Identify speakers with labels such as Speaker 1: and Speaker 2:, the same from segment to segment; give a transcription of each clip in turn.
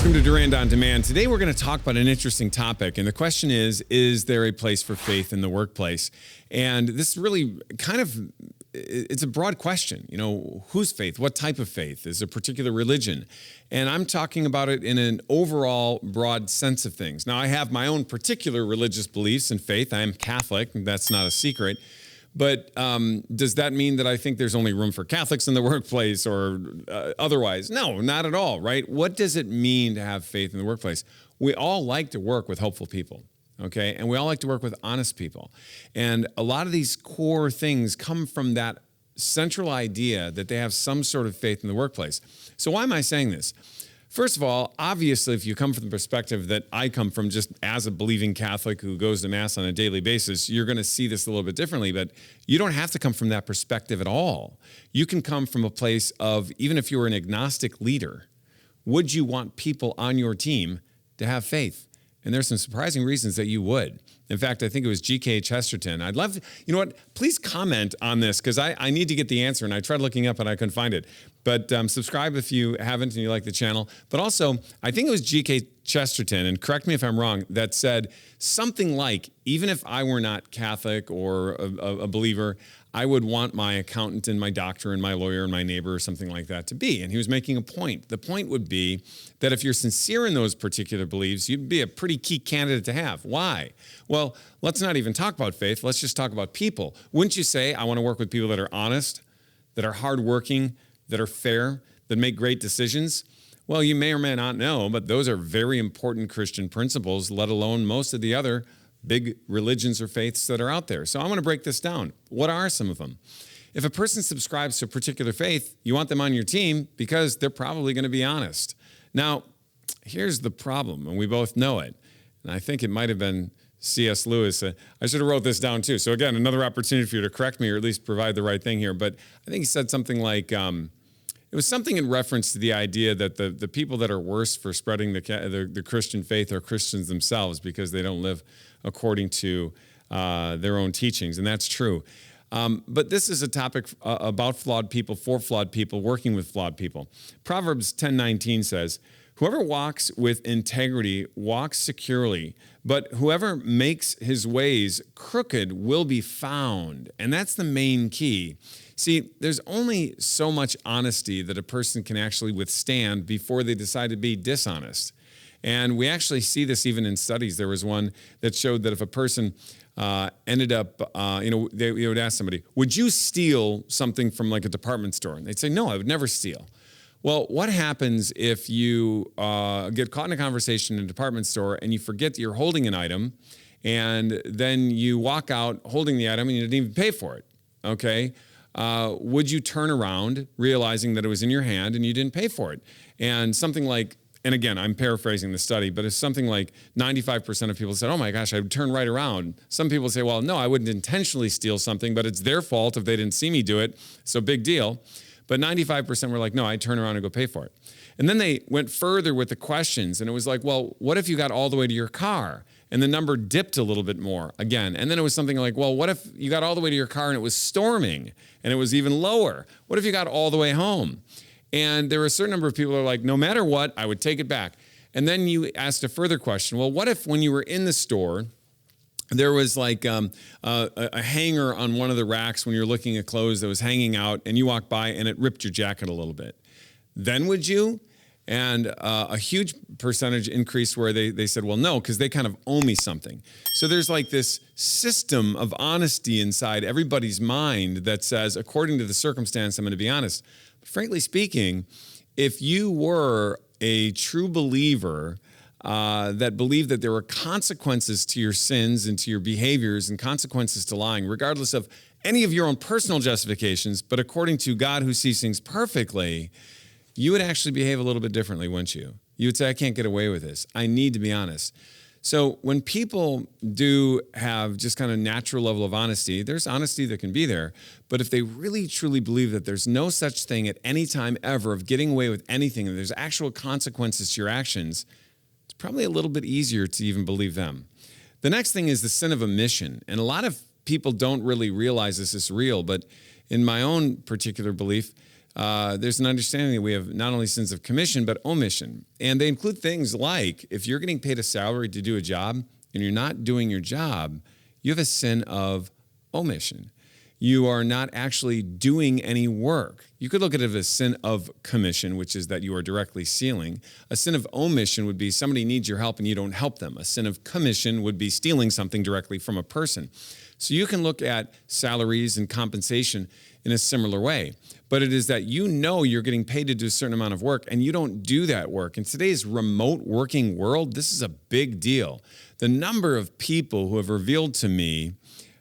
Speaker 1: Welcome to Durand On Demand. Today we're going to talk about an interesting topic, and the question is there a place for faith in the workplace? And this really it's a broad question. You know, whose faith? What type of faith? Is a particular religion? And I'm talking about it in an overall broad sense of things. Now, I have my own particular religious beliefs and faith. I am Catholic, and that's not a secret. But does that mean that I think there's only room for Catholics in the workplace or otherwise? No, not at all, right? What does it mean to have faith in the workplace? We all like to work with hopeful people, okay? And we all like to work with honest people. And a lot of these core things come from that central idea that they have some sort of faith in the workplace. So why am I saying this? First of all, obviously, if you come from the perspective that I come from just as a believing Catholic who goes to Mass on a daily basis, you're going to see this a little bit differently, but you don't have to come from that perspective at all. You can come from a place of, even if you were an agnostic leader, would you want people on your team to have faith? And there's some surprising reasons that you would. In fact, I think it was G.K. Chesterton. I'd love to, you know what, please comment on this because I need to get the answer, and I tried looking up and I couldn't find it. But subscribe if you haven't and you like the channel. But also, I think it was G.K. Chesterton, and correct me if I'm wrong, that said something like, even if I were not Catholic or a believer, I would want my accountant and my doctor and my lawyer and my neighbor or something like that to be. And he was making a point. The point would be that if you're sincere in those particular beliefs, you'd be a pretty key candidate to have. Why? Well, let's not even talk about faith. Let's just talk about people. Wouldn't you say, I want to work with people that are honest, that are hardworking, that are fair, that make great decisions? Well, you may or may not know, but those are very important Christian principles, let alone most of the other big religions or faiths that are out there. So I want to break this down. What are some of them? If a person subscribes to a particular faith, you want them on your team because they're probably going to be honest. Now, here's the problem, and we both know it. And I think it might have been C.S. Lewis. I should have wrote this down too. So again, another opportunity for you to correct me or at least provide the right thing here. But I think he said something like, it was something in reference to the idea that the people that are worse for spreading the Christian faith are Christians themselves because they don't live according to their own teachings, and that's true. But this is a topic about flawed people, for flawed people, working with flawed people. Proverbs 10:19 says, "Whoever walks with integrity walks securely, but whoever makes his ways crooked will be found." And that's the main key. See, there's only so much honesty that a person can actually withstand before they decide to be dishonest. And we actually see this even in studies. There was one that showed that if a person ended up, they would ask somebody, would you steal something from like a department store? And they'd say, no, I would never steal. Well, what happens if you get caught in a conversation in a department store and you forget that you're holding an item and then you walk out holding the item and you didn't even pay for it, okay? Would you turn around realizing that it was in your hand and you didn't pay for it? And something like, and again, I'm paraphrasing the study, but it's something like 95% of people said, oh my gosh, I would turn right around. Some people say, well, no, I wouldn't intentionally steal something, but it's their fault if they didn't see me do it, so big deal. But 95% were like, no, I'd turn around and go pay for it. And then they went further with the questions, and it was like, well, what if you got all the way to your car? And the number dipped a little bit more again. And then it was something like, well, what if you got all the way to your car and it was storming and it was even lower? What if you got all the way home? And there were a certain number of people who are like, no matter what, I would take it back. And then you asked a further question. Well, what if when you were in the store, there was like a hanger on one of the racks when you're looking at clothes that was hanging out and you walked by and it ripped your jacket a little bit? Then would you? And a huge percentage increase where they said, well, no, because they kind of owe me something. So there's like this system of honesty inside everybody's mind that says, according to the circumstance, I'm going to be honest. But frankly speaking, if you were a true believer that believed that there were consequences to your sins and to your behaviors and consequences to lying, regardless of any of your own personal justifications, but according to God who sees things perfectly, you would actually behave a little bit differently, wouldn't you? You would say, I can't get away with this. I need to be honest. So when people do have just kind of natural level of honesty, there's honesty that can be there. But if they really truly believe that there's no such thing at any time ever of getting away with anything, and there's actual consequences to your actions, it's probably a little bit easier to even believe them. The next thing is the sin of omission. And a lot of people don't really realize this is real, but in my own particular belief, there's an understanding that we have not only sins of commission, but omission. And they include things like if you're getting paid a salary to do a job and you're not doing your job, you have a sin of omission. You are not actually doing any work. You could look at it as a sin of commission, which is that you are directly stealing. A sin of omission would be somebody needs your help and you don't help them. A sin of commission would be stealing something directly from a person. So you can look at salaries and compensation in a similar way. But it is that you know you're getting paid to do a certain amount of work and you don't do that work. In today's remote working world, this is a big deal. The number of people who have revealed to me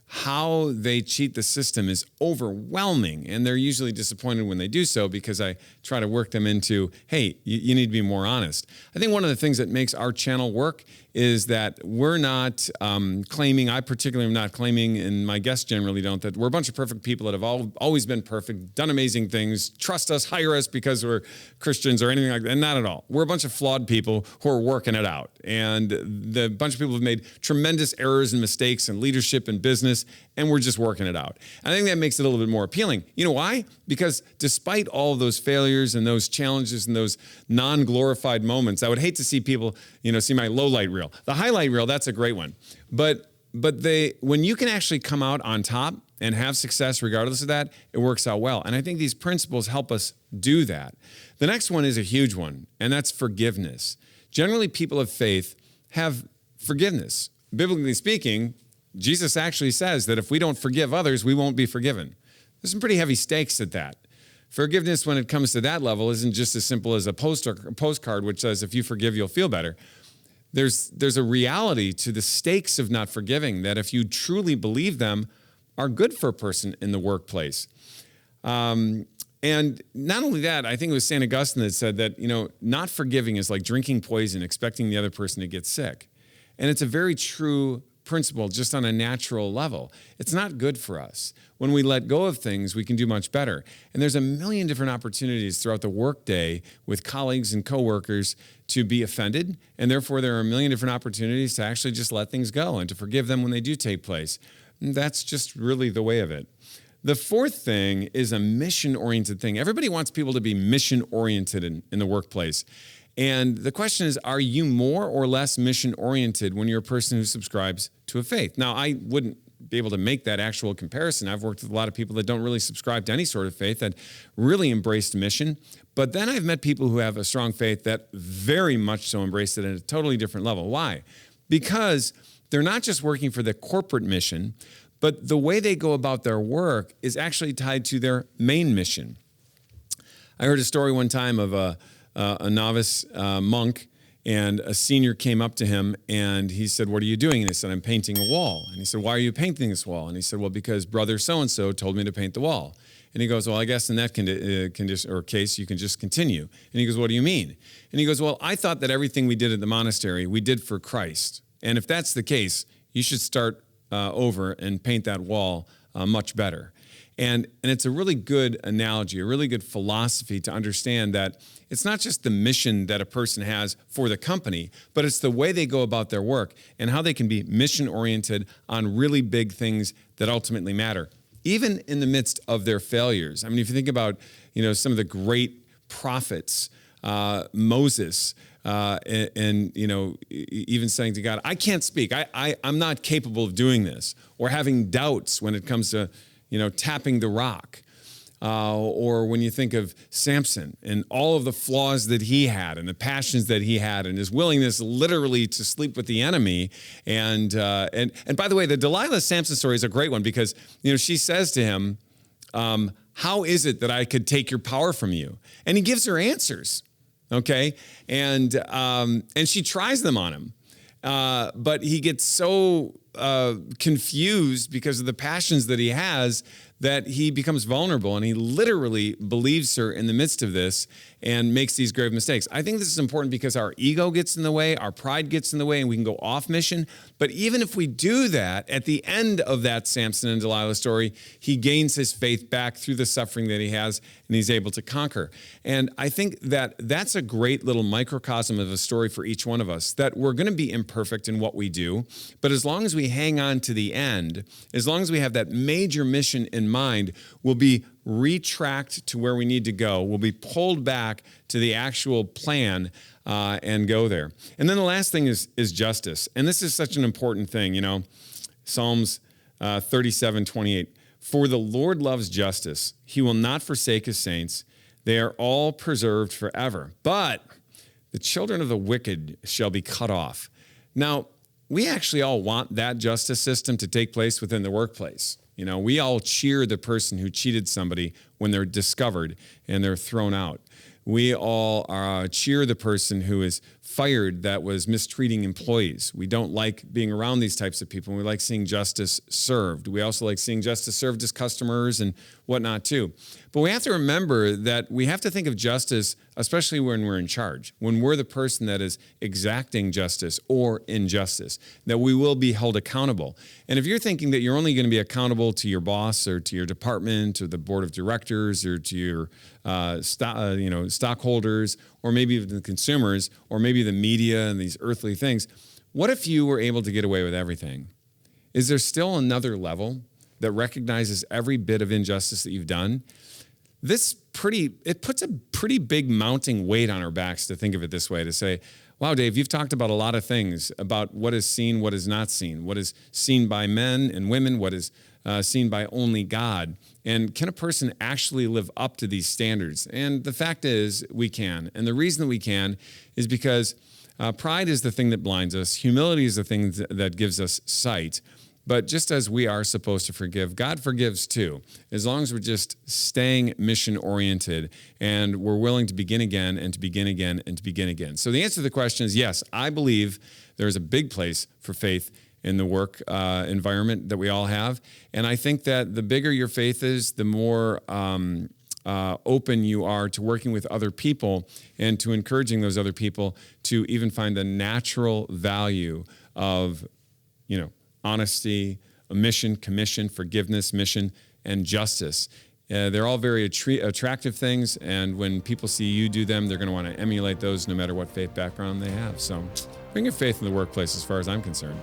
Speaker 1: how they cheat the system is overwhelming, and they're usually disappointed when they do so because I try to work them into, hey, you need to be more honest. I think one of the things that makes our channel work is that we're not claiming, I particularly am not claiming, and my guests generally don't, that we're a bunch of perfect people that have always been perfect, done amazing things, trust us, hire us because we're Christians or anything like that, and not at all. We're a bunch of flawed people who are working it out, and the bunch of people have made tremendous errors and mistakes in leadership and business, and we're just working it out. And I think that makes it a little bit more appealing. You know why? Because despite all of those failures and those challenges and those non-glorified moments, I would hate to see people, see my low light reel. The highlight reel, that's a great one. But when you can actually come out on top and have success regardless of that, it works out well. And I think these principles help us do that. The next one is a huge one, and that's forgiveness. Generally, people of faith have forgiveness. Biblically speaking, Jesus actually says that if we don't forgive others, we won't be forgiven. There's some pretty heavy stakes at that. Forgiveness, when it comes to that level, isn't just as simple as a postcard which says, if you forgive, you'll feel better. There's a reality to the stakes of not forgiving that if you truly believe them are good for a person in the workplace. And not only that, I think it was St. Augustine that said that, not forgiving is like drinking poison, expecting the other person to get sick. And it's a very true principle just on a natural level. It's not good for us. When we let go of things, we can do much better. And there's a million different opportunities throughout the workday with colleagues and coworkers to be offended. And therefore, there are a million different opportunities to actually just let things go and to forgive them when they do take place. And that's just really the way of it. The fourth thing is a mission-oriented thing. Everybody wants people to be mission-oriented in the workplace. And the question is, are you more or less mission-oriented when you're a person who subscribes to a faith? Now, I wouldn't be able to make that actual comparison. I've worked with a lot of people that don't really subscribe to any sort of faith, that really embraced mission. But then I've met people who have a strong faith that very much so embraced it at a totally different level. Why? Because they're not just working for the corporate mission, but the way they go about their work is actually tied to their main mission. I heard a story one time of a novice monk, and a senior came up to him and he said, "What are you doing?" And he said, "I'm painting a wall." And he said, "Why are you painting this wall?" And he said, "Well, because brother so-and-so told me to paint the wall." And he goes, "Well, I guess in that condition or case, you can just continue." And he goes, "What do you mean?" And he goes, "Well, I thought that everything we did at the monastery, we did for Christ. And if that's the case, you should start over and paint that wall much better." And it's a really good analogy, a really good philosophy to understand that it's not just the mission that a person has for the company, but it's the way they go about their work and how they can be mission-oriented on really big things that ultimately matter, even in the midst of their failures. I mean, if you think about, some of the great prophets, Moses, and even saying to God, "I can't speak. I'm not capable of doing this," or having doubts when it comes to tapping the rock. Or when you think of Samson and all of the flaws that he had and the passions that he had and his willingness literally to sleep with the enemy. And by the way, the Delilah-Samson story is a great one because, she says to him, "How is it that I could take your power from you?" And he gives her answers, okay? And she tries them on him. But he gets so confused because of the passions that he has that he becomes vulnerable, and he literally believes her in the midst of this and makes these grave mistakes. I think this is important because our ego gets in the way, our pride gets in the way, and we can go off mission. But even if we do that, at the end of that Samson and Delilah story, he gains his faith back through the suffering that he has, and he's able to conquer. And I think that that's a great little microcosm of a story for each one of us, that we're going to be imperfect in what we do, but as long as we hang on to the end, as long as we have that major mission in mind, we'll be retract to where we need to go. We'll be pulled back to the actual plan and go there. And then the last thing is justice. And this is such an important thing, Psalms 37:28. For the Lord loves justice. He will not forsake his saints. They are all preserved forever. But the children of the wicked shall be cut off. Now, we actually all want that justice system to take place within the workplace. We all cheer the person who cheated somebody when they're discovered and they're thrown out. We all cheer the person who is fired that was mistreating employees. We don't like being around these types of people. We like seeing justice served. We also like seeing justice served as customers and whatnot too. But we have to remember that we have to think of justice, especially when we're in charge, when we're the person that is exacting justice or injustice, that we will be held accountable. And if you're thinking that you're only going to be accountable to your boss or to your department or the board of directors or to your stockholders, or maybe even the consumers, or maybe the media and these earthly things, what if you were able to get away with everything? Is there still another level that recognizes every bit of injustice that you've done? It puts a pretty big mounting weight on our backs to think of it this way, to say, wow, Dave, you've talked about a lot of things, about what is seen, what is not seen, what is seen by men and women, what is seen by only God. And can a person actually live up to these standards? And the fact is, we can. And the reason that we can is because pride is the thing that blinds us. Humility is the thing that gives us sight. But just as we are supposed to forgive, God forgives too, as long as we're just staying mission-oriented and we're willing to begin again and to begin again and to begin again. So the answer to the question is yes, I believe there's a big place for faith in the work environment that we all have. And I think that the bigger your faith is, the more open you are to working with other people and to encouraging those other people to even find the natural value of, honesty, omission, commission, forgiveness, mission, and justice. They're all very attractive things, and when people see you do them, they're going to want to emulate those no matter what faith background they have. So bring your faith in the workplace as far as I'm concerned.